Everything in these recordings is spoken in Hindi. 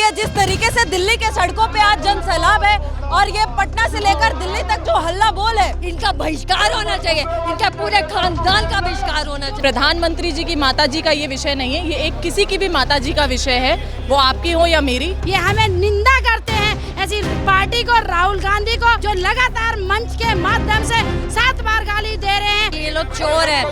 ये जिस तरीके से दिल्ली के सड़कों पे आज जन सैलाब है और ये पटना से लेकर दिल्ली तक जो हल्ला बोल है, इनका बहिष्कार होना चाहिए, इनका पूरे खानदान का बहिष्कार होना चाहिए। प्रधानमंत्री जी की माता जी का ये विषय नहीं है, ये एक किसी की भी माता जी का विषय है, वो आपकी हो या मेरी। ये हमें निंदा करते हैं ऐसी पार्टी को, राहुल गांधी को, जो लगातार मंच के माध्यम से 7 बार गाली दे रहे हैं। ये लोग चोर हैं,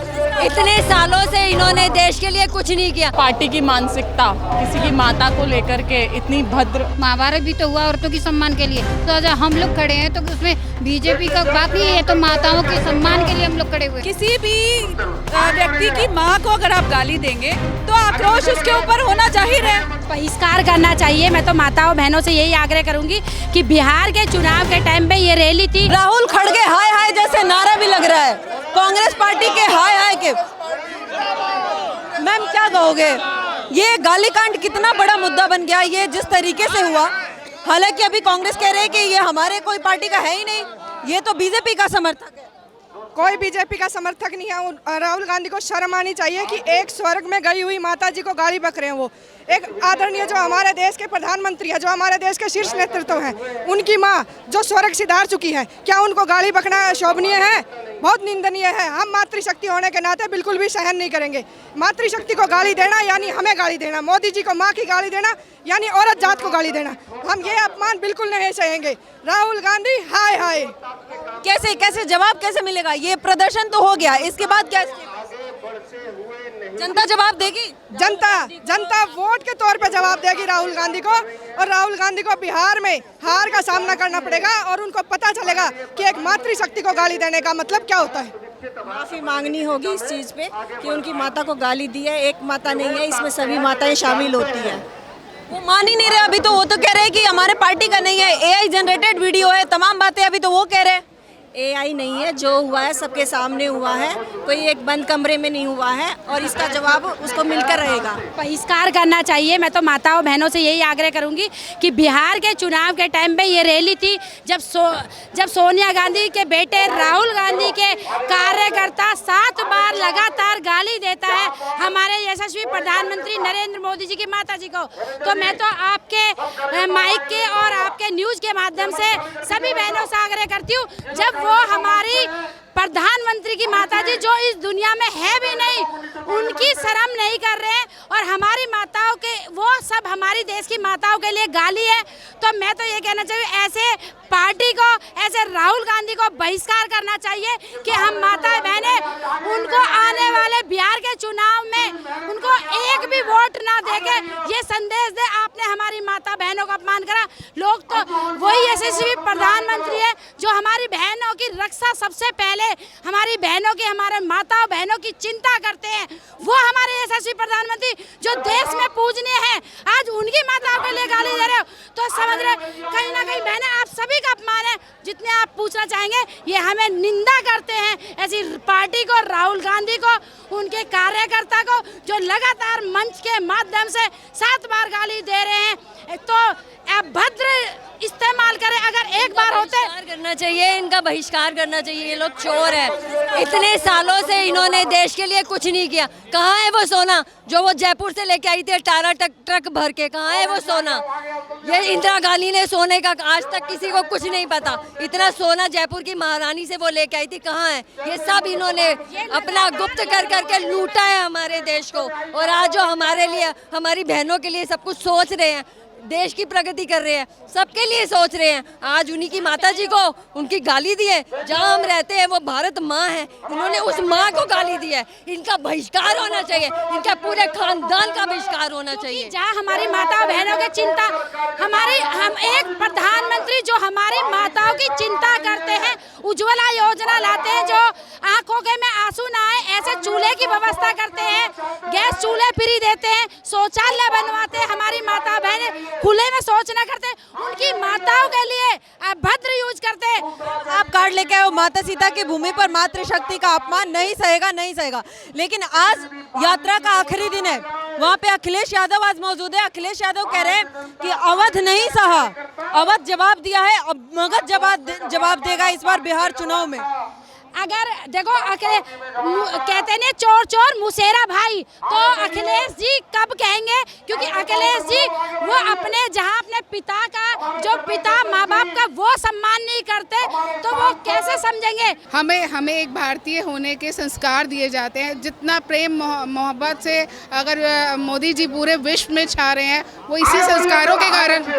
इतने सालों से इन्होंने देश के लिए कुछ नहीं किया। पार्टी की मानसिकता किसी की माता को लेकर के इतनी भद्र। महाभारत भी तो हुआ औरतों की सम्मान के लिए, तो जब हम लोग खड़े हैं तो उसमें बीजेपी का बात नहीं है, तो माताओं के सम्मान के लिए हम लोग खड़े हुए। किसी भी व्यक्ति की माँ को अगर आप गाली देंगे तो आक्रोश उसके ऊपर होना जाहिर है। बहिष्कार करना चाहिए। मैं तो माताओं बहनों से यही आग्रह करूंगी कि बिहार के चुनाव के टाइम पे ये रैली थी, राहुल खड़गे हाय हाय जैसे नारा भी लग रहा है कांग्रेस पार्टी के हाय हाय के। मैम क्या कहोगे, ये गाली कांड कितना बड़ा मुद्दा बन गया ये जिस तरीके से हुआ? हालांकि अभी कांग्रेस कह रहे हैं कि ये हमारे कोई पार्टी का है ही नहीं, ये तो बीजेपी का समर्थक है। कोई बीजेपी का समर्थक नहीं है। राहुल गांधी को शर्म आनी चाहिए कि एक स्वर्ग में गई हुई माता जी को गाली बक रहे हैं। वो एक आदरणीय जो हमारे देश के प्रधानमंत्री है, जो हमारे देश के शीर्ष नेतृत्व हैं, उनकी माँ जो स्वर्ग सिधार चुकी है, क्या उनको गाली बकना शोभनीय है? बहुत निंदनीय है। हम मातृशक्ति होने के नाते बिल्कुल भी सहन नहीं करेंगे। मातृशक्ति को गाली देना यानी हमें गाली देना, मोदी जी को माँ की गाली देना यानी औरत जात को गाली देना, हम ये अपमान बिल्कुल नहीं सहेंगे। राहुल गांधी हाय हाय। कैसे कैसे जवाब कैसे मिलेगा? ये प्रदर्शन तो हो गया, इसके बाद क्या जनता जवाब देगी? जनता वोट के तौर पे जवाब देगी राहुल गांधी को, और राहुल गांधी को बिहार में हार का सामना करना पड़ेगा और उनको पता चलेगा कि एक मातृशक्ति को गाली देने का मतलब क्या होता है। माफी मांगनी होगी इस चीज पे कि उनकी माता को गाली दी है। एक माता नहीं है, इसमें सभी माताएं शामिल होती हैं। वो मान ही नहीं रहे अभी तो। वो तो कह रहे हैं कि हमारे पार्टी का नहीं है, एआई जनरेटेड वीडियो है, तमाम बातें अभी तो वो कह रहे हैं। एआई नहीं है, जो हुआ है सबके सामने हुआ है, कोई एक बंद कमरे में नहीं हुआ है और इसका जवाब उसको मिलकर रहेगा। बहिष्कार करना चाहिए। मैं तो माताओं बहनों से यही आग्रह करूंगी कि बिहार के चुनाव के टाइम पे ये रैली थी, जब सोनिया गांधी के बेटे राहुल गांधी के कार्यकर्ता 7 बार लगातार गाली देता है हमारे यशस्वी प्रधानमंत्री नरेंद्र मोदी जी की माता जी को, तो मैं तो आपके माइक के और आपके न्यूज के माध्यम से सभी बहनों से आग्रह करती हूँ, जब वो हमारी प्रधानमंत्री की माताजी जो इस दुनिया में है भी नहीं, उनकी शर्म नहीं कर रहे हैं और हमारी माताओं के, वो सब हमारी देश की माताओं के लिए गाली है, तो मैं तो ये कहना चाहिए ऐसे पार्टी को, ऐसे राहुल गांधी को बहिष्कार करना चाहिए कि हम माताएं बहनें उनको आने वाले बिहार के चुनाव में उनको एक भी वोट ना देके ये संदेश दे आपने हमारी माता बहनों का अपमान करा। लोग तो वही यशस्वी प्रधानमंत्री है जो हमारी बहनों की रक्षा सबसे पहले, हमारी बहनों की, हमारे माताओं बहनों की चिंता करते हैं, वो हमारे यशस्वी प्रधानमंत्री जो देश में पूजनीय है, आज उनकी माताओं के लिए गाली दे रहे हो तो समझ रहे कहीं ना कहीं बहनें आप सभी का अपमान है। जितने आप पूछना चाहेंगे, ये हमें निंदा करते हैं ऐसी पार्टी को, राहुल गांधी को, उनके कार्यकर्ता को, जो लगातार मंच के माध्यम से 7 बार गाली दे रहे हैं, तो अभद्र इस्तेमाल करें। अगर एक बार होते करना चाहिए, इनका बहिष्कार करना चाहिए। ये लोग चोर हैं, इतने सालों से इन्होंने देश के लिए कुछ नहीं किया। कहाँ है वो सोना जो वो जयपुर से लेके आई थी 18 ट्रक भर के? कहाँ है वो सोना? ये इंदिरा गांधी ने सोने का आज तक किसी को कुछ नहीं पता। इतना सोना जयपुर की महारानी से वो लेके आई थी, कहाँ है? ये सब इन्होंने अपना गुप्त कर करके लूटा है हमारे देश को, और आज जो हमारे लिए, हमारी बहनों के लिए सब कुछ सोच रहे हैं, देश की प्रगति कर रहे हैं, सबके लिए सोच रहे हैं, आज उन्हीं की माताजी को उनकी गाली दी है। जहाँ हम रहते हैं वो भारत माँ है, इन्होंने उस माँ को गाली दी है। इनका बहिष्कार होना चाहिए, इनका पूरे खानदान का बहिष्कार होना चाहिए। जहाँ हमारी माताओं बहनों की चिंता, हम एक प्रधानमंत्री जो हमारी माताओं की चिंता करते हैं, उज्ज्वला योजना लाते हैं, जो आंखों के में आंसू ना आए ऐसे चूल्हे की व्यवस्था करते हैं, गैस चूल्हे फ्री देते हैं, शौचालय बनवाते हैं, हमारी माता बहनें खुले में शौच न करते, उनकी माताओं के लिए अभद्र यूज करते। आप कार्ड लेके आए हो, माता सीता की भूमि पर मातृशक्ति का अपमान नहीं सहेगा, नहीं सहेगा। लेकिन आज यात्रा का आखिरी दिन है, वहाँ पे अखिलेश यादव आज मौजूद है। अखिलेश यादव कह रहे हैं कि अवध नहीं सहा, अवध जवाब दिया है, अब मगध जवाब देगा इस बार बिहार चुनाव में। अगर देखो कहते नहीं चोर चोर मुसेरा भाई, तो अखिलेश जी कब कहेंगे? क्योंकि अखिलेश जी वो अपने जहाँ अपने पिता का जो पिता माँ बाप का वो सम्मान नहीं करते तो वो कैसे समझेंगे? हमें एक भारतीय होने के संस्कार दिए जाते हैं। जितना प्रेम मोहब्बत से अगर मोदी जी पूरे विश्व में छा रहे हैं वो इसी संस्कारों के कारण।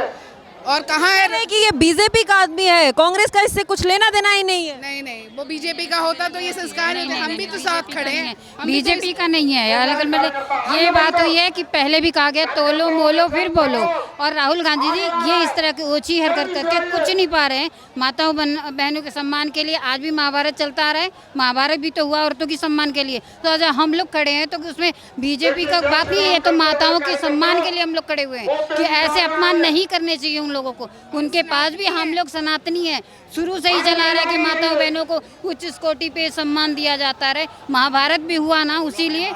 और कहाँ है कि ये बीजेपी का आदमी है, कांग्रेस का इससे कुछ लेना देना ही नहीं है। नहीं वो बीजेपी का होता तो ये संस्कार नहीं, हम भी तो साथ खड़े हैं। बीजेपी का नहीं है यार, अगर मतलब ये बात हुई है कि पहले भी कहा गया तोलो मोलो फिर बोलो, और राहुल गांधी जी ये इस तरह की ऊंची हरकत करके कुछ नहीं पा रहे हैं माताओं बहनों के सम्मान के लिए। आज भी महाभारत चलता आ रहा है, महाभारत भी तो हुआ औरतों के सम्मान के लिए, तो जब हम लोग खड़े हैं तो उसमें बीजेपी का बात नहीं है, तो माताओं के सम्मान के लिए हम लोग खड़े हुए हैं कि ऐसे अपमान नहीं करने चाहिए उन लोगों को। उनके पास भी हम लोग सनातनी हैं, शुरू से ही चला रहा है कि माताओं बहनों को उच्च कोटि पे सम्मान दिया जाता रहे। महाभारत भी हुआ ना उसी लिए।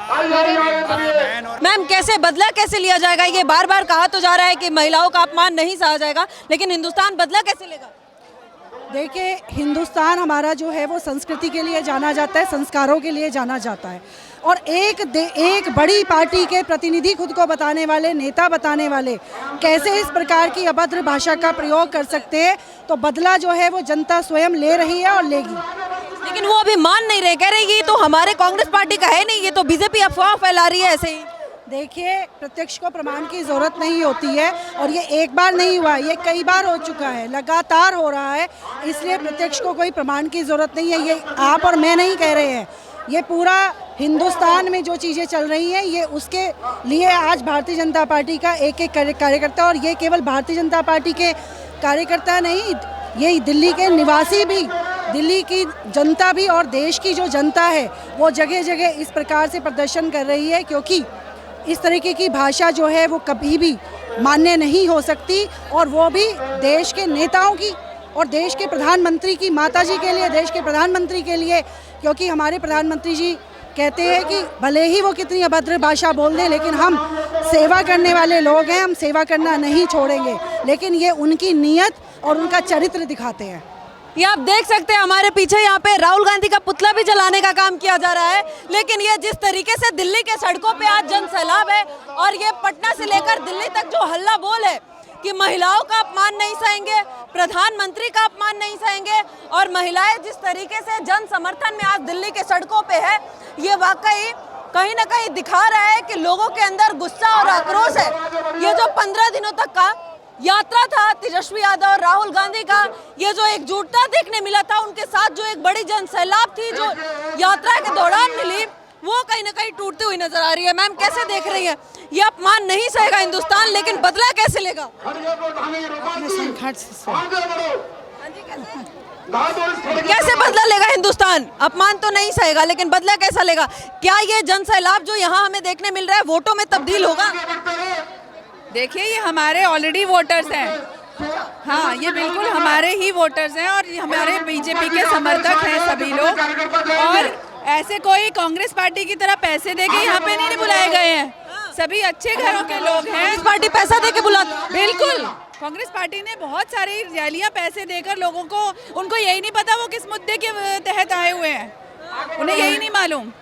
मैम कैसे बदला कैसे लिया जाएगा? ये बार बार कहा तो जा रहा है कि महिलाओं का अपमान नहीं सहा जाएगा, लेकिन हिंदुस्तान बदला कैसे लेगा? देखिए, हिंदुस्तान हमारा जो है वो संस्कृति के लिए जाना जाता है, संस्कारों के लिए जाना जाता है, और एक बड़ी पार्टी के प्रतिनिधि खुद को बताने वाले, नेता बताने वाले कैसे इस प्रकार की अभद्र भाषा का प्रयोग कर सकते हैं। तो बदला जो है वो जनता स्वयं ले रही है और लेगी। लेकिन वो अभी मान नहीं रहे, कह रहे ये तो हमारे कांग्रेस पार्टी का है नहीं, ये तो बीजेपी अफवाह फैला रही है ऐसे ही। देखिए, प्रत्यक्ष को प्रमाण की ज़रूरत नहीं होती है, और ये एक बार नहीं हुआ, ये कई बार हो चुका है, लगातार हो रहा है, इसलिए प्रत्यक्ष को कोई प्रमाण की ज़रूरत नहीं है। ये आप और मैं नहीं कह रहे हैं, ये पूरा हिंदुस्तान में जो चीज़ें चल रही हैं ये उसके लिए आज भारतीय जनता पार्टी का एक एक कार्यकर्ता, और ये केवल भारतीय जनता पार्टी के कार्यकर्ता नहीं, ये दिल्ली के निवासी भी, दिल्ली की जनता भी और देश की जो जनता है वो जगह जगह इस प्रकार से प्रदर्शन कर रही है, क्योंकि इस तरीके की भाषा जो है वो कभी भी मान्य नहीं हो सकती, और वो भी देश के नेताओं की और देश के प्रधानमंत्री की माताजी के लिए, देश के प्रधानमंत्री के लिए। क्योंकि हमारे प्रधानमंत्री जी कहते हैं कि भले ही वो कितनी अभद्र भाषा बोल दें, लेकिन हम सेवा करने वाले लोग हैं, हम सेवा करना नहीं छोड़ेंगे। लेकिन ये उनकी नीयत और उनका चरित्र दिखाते हैं। ये आप देख सकते हैं हमारे पीछे यहाँ पे राहुल गांधी का पुतला भी जलाने का काम किया जा रहा है। लेकिन ये जिस तरीके से दिल्ली के सड़कों पे आज जन सैलाब है, और ये पटना से लेकर दिल्ली तक जो हल्ला बोल है कि महिलाओं का अपमान नहीं सहेंगे, प्रधानमंत्री का अपमान नहीं सहेंगे, और महिलाएं जिस तरीके से जन समर्थन में आज दिल्ली के सड़कों पे है, ये वाकई कहीं ना कहीं दिखा रहा है कि लोगों के अंदर गुस्सा और आक्रोश है। ये जो 15 दिनों तक का यात्रा था तेजस्वी यादव और राहुल गांधी का, ये जो एकजुटता देखने मिला था, उनके साथ जो एक बड़ी जन सैलाब थी जो यात्रा के दौरान मिली, वो कहीं ना कहीं टूटती हुई नजर आ रही है। मैम कैसे देख रही है? ये अपमान नहीं सहेगा हिंदुस्तान, लेकिन बदला कैसे लेगा? कैसे बदला लेगा हिंदुस्तान? अपमान तो नहीं सहेगा, लेकिन बदला कैसा लेगा? क्या ये जन सैलाब जो यहाँ हमें देखने मिल रहा है वोटों में तब्दील होगा? देखिए, ये हमारे ऑलरेडी वोटर्स हैं। हाँ, ये बिल्कुल हमारे ही वोटर्स हैं, और हमारे बीजेपी के समर्थक हैं सभी लोग। और ऐसे कोई कांग्रेस पार्टी की तरह पैसे देके यहाँ पे नहीं बुलाए गए हैं, सभी अच्छे घरों के लोग हैं। इस पार्टी पैसा देके बुलाती? बिल्कुल, कांग्रेस पार्टी ने बहुत सारी रैलियां पैसे देकर लोगों को, उनको यही नहीं पता वो किस मुद्दे के तहत आए हुए हैं, उन्हें यही नहीं मालूम।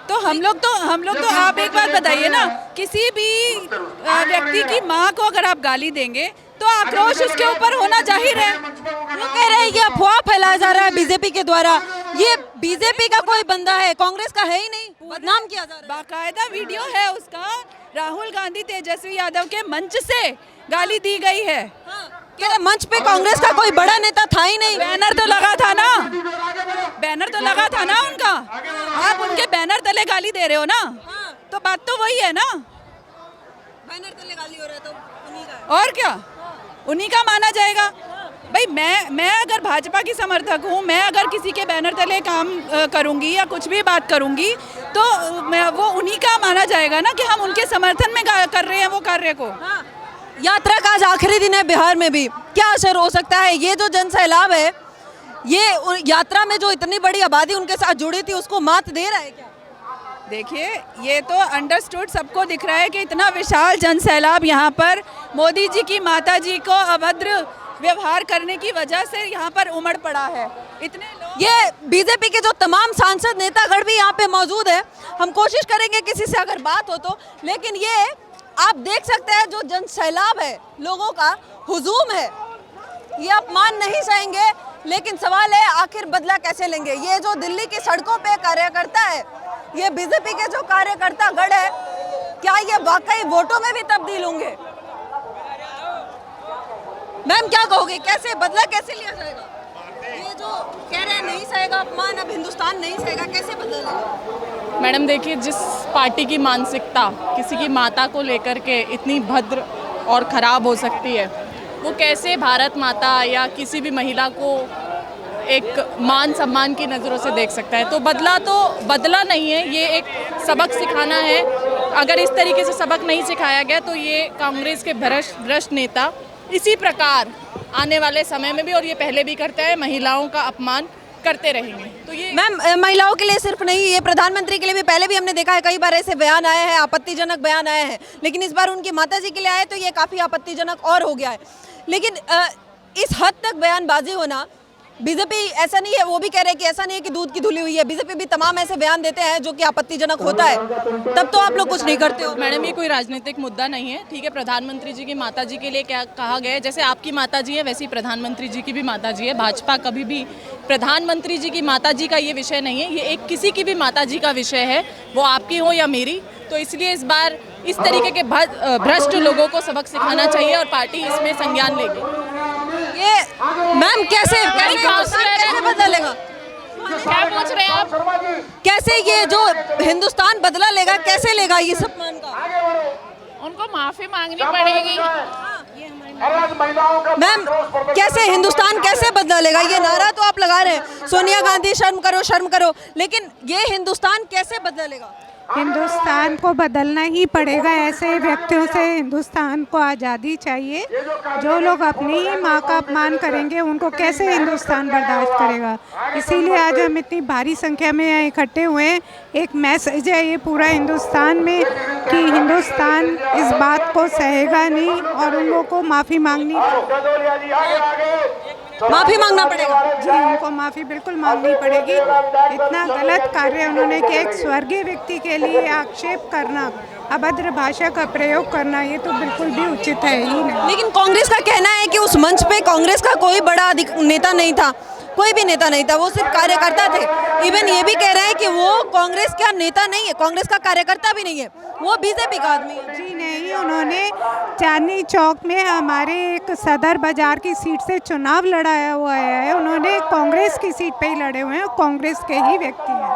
तो हम लोग तो आप एक बात बताइए ना, किसी भी व्यक्ति की माँ को अगर आप गाली देंगे तो आक्रोश उसके ऊपर होना जाहिर है। वो कह रहे हैं ये अफवाह फैलाया जा रहा है बीजेपी के द्वारा, ये बीजेपी का कोई बंदा है, कांग्रेस का है ही नहीं, बदनाम किया जा रहा है। बाकायदा वीडियो है उसका, राहुल गांधी तेजस्वी यादव के मंच से गाली दी गई है। मंच पे कांग्रेस का कोई बड़ा नेता था ही नहीं। बैनर तो लगा था ना, बैनर तो लगा था ना उनका, आप उनके बैनर तले गाली दे रहे हो ना, तो बात तो वही है ना, बैनर तले गाली हो रहा है तो उन्हीं का है। और क्या, उन्हीं का माना जाएगा। भाई मैं अगर भाजपा की समर्थक हूँ, मैं अगर किसी के बैनर तले काम करूँगी या कुछ भी बात करूँगी, तो वो उन्हीं का माना जाएगा ना कि हम उनके समर्थन में कर रहे हैं वो कार्य को। यात्रा का आज आखिरी दिन है बिहार में भी, क्या असर हो सकता है? ये जो जन सैलाब है, ये यात्रा में जो इतनी बड़ी आबादी उनके साथ जुड़ी थी उसको मात दे रहा है क्या? देखिए, ये तो अंडरस्टूड, सबको दिख रहा है कि इतना विशाल जन सैलाब यहाँ पर मोदी जी की माता जी को अभद्र व्यवहार करने की वजह से यहाँ पर उमड़ पड़ा है। इतने लोग ये बीजेपी के जो तमाम सांसद नेतागण भी यहाँ पे मौजूद है। हम कोशिश करेंगे किसी से अगर बात हो तो, लेकिन ये आप देख सकते हैं जो जन सैलाब है, लोगों का हुजूम है, ये अपमान नहीं सहेंगे। लेकिन सवाल है आखिर बदला कैसे लेंगे। ये जो दिल्ली की सड़कों पे कार्यकर्ता है, ये बीजेपी के जो कार्यकर्ता गढ़ है, क्या ये वाकई वोटों में भी तब्दील होंगे? मैम क्या कहोगे, कैसे बदला कैसे लिया जाएगा? ये जो कह रहे हैं नहीं सहेगा अपमान, अब हिंदुस्तान नहीं सहेगा, कैसे बदला लेगा? मैडम देखिए, जिस पार्टी की मानसिकता किसी की माता को लेकर के इतनी भद्र और ख़राब हो सकती है, वो कैसे भारत माता या किसी भी महिला को एक मान सम्मान की नज़रों से देख सकता है। तो बदला नहीं है, ये एक सबक सिखाना है। अगर इस तरीके से सबक नहीं सिखाया गया तो ये कांग्रेस के भ्रष्ट नेता इसी प्रकार आने वाले समय में भी, और ये पहले भी करता है, महिलाओं का अपमान करते रहेंगे। तो ये मैम महिलाओं के लिए सिर्फ नहीं, ये प्रधानमंत्री के लिए भी पहले भी हमने देखा है, कई बार ऐसे बयान आए हैं, आपत्तिजनक बयान आए हैं, लेकिन इस बार उनकी माताजी के लिए आए तो ये काफ़ी आपत्तिजनक और हो गया है। लेकिन इस हद तक बयानबाजी होना, बीजेपी ऐसा नहीं है, वो भी कह रहे हैं कि ऐसा नहीं है कि दूध की धुली हुई है, बीजेपी भी तमाम ऐसे बयान देते हैं जो कि आपत्तिजनक होता है, तब तो आप लोग कुछ नहीं करते हो। मैडम ये कोई राजनीतिक मुद्दा नहीं है, ठीक है। प्रधानमंत्री जी की माताजी के लिए क्या कहा गया है, जैसे आपकी माताजी है वैसी प्रधानमंत्री जी की भी माताजी है। भाजपा कभी भी प्रधानमंत्री जी की माताजी का ये विषय नहीं है, ये एक किसी की भी माताजी का विषय है, वो आपकी हो या मेरी। तो इसलिए इस बार इस तरीके के भ्रष्ट लोगों को सबक सिखाना चाहिए और पार्टी इसमें संज्ञान लेगी। ये मैम कैसे बदला लेगा? क्या पूछ रहे हैं आप? कैसे ये जो हिंदुस्तान बदला लेगा, कैसे लेगा ये सब मान का? उनको माफी मांगनी पड़ेगी। मैम कैसे हिंदुस्तान कैसे बदला लेगा? ये नारा तो आप लगा रहे हैं, सोनिया गांधी शर्म करो, लेकिन ये हिंदुस्तान कैसे बदला लेगा? हिंदुस्तान को बदलना ही पड़ेगा। ऐसे व्यक्तियों से हिंदुस्तान को आज़ादी चाहिए। जो लोग अपनी ही माँ का अपमान करेंगे उनको कैसे हिंदुस्तान बर्दाश्त करेगा। इसीलिए आज हम इतनी भारी संख्या में यहाँ इकट्ठे हुए हैं। एक मैसेज है ये पूरा हिंदुस्तान में कि हिंदुस्तान इस बात को सहेगा नहीं और उन लोगों को माफ़ी मांगना पड़ेगा। जी, उनको माफ़ी बिल्कुल मांगनी पड़ेगी। इतना गलत कार्य उन्होंने किया, एक स्वर्गीय व्यक्ति के लिए आक्षेप करना, अभद्र भाषा का प्रयोग करना, ये तो बिल्कुल भी उचित है ही नहीं। लेकिन कांग्रेस का कहना है कि उस मंच पे कांग्रेस का कोई बड़ा नेता नहीं था, कोई भी नेता नहीं था, वो सिर्फ कार्यकर्ता थे। इवन ये भी कह रहे हैं कि वो कांग्रेस का नेता नहीं है, कांग्रेस का कार्यकर्ता भी नहीं है, वो बीजेपी का आदमी है। जी नहीं, उन्होंने चांदनी चौक में हमारे एक सदर बाजार की सीट से चुनाव लड़ाया हुआ है। उन्होंने कांग्रेस की सीट पे ही लड़े हुए हैं, कांग्रेस के ही व्यक्ति हैं।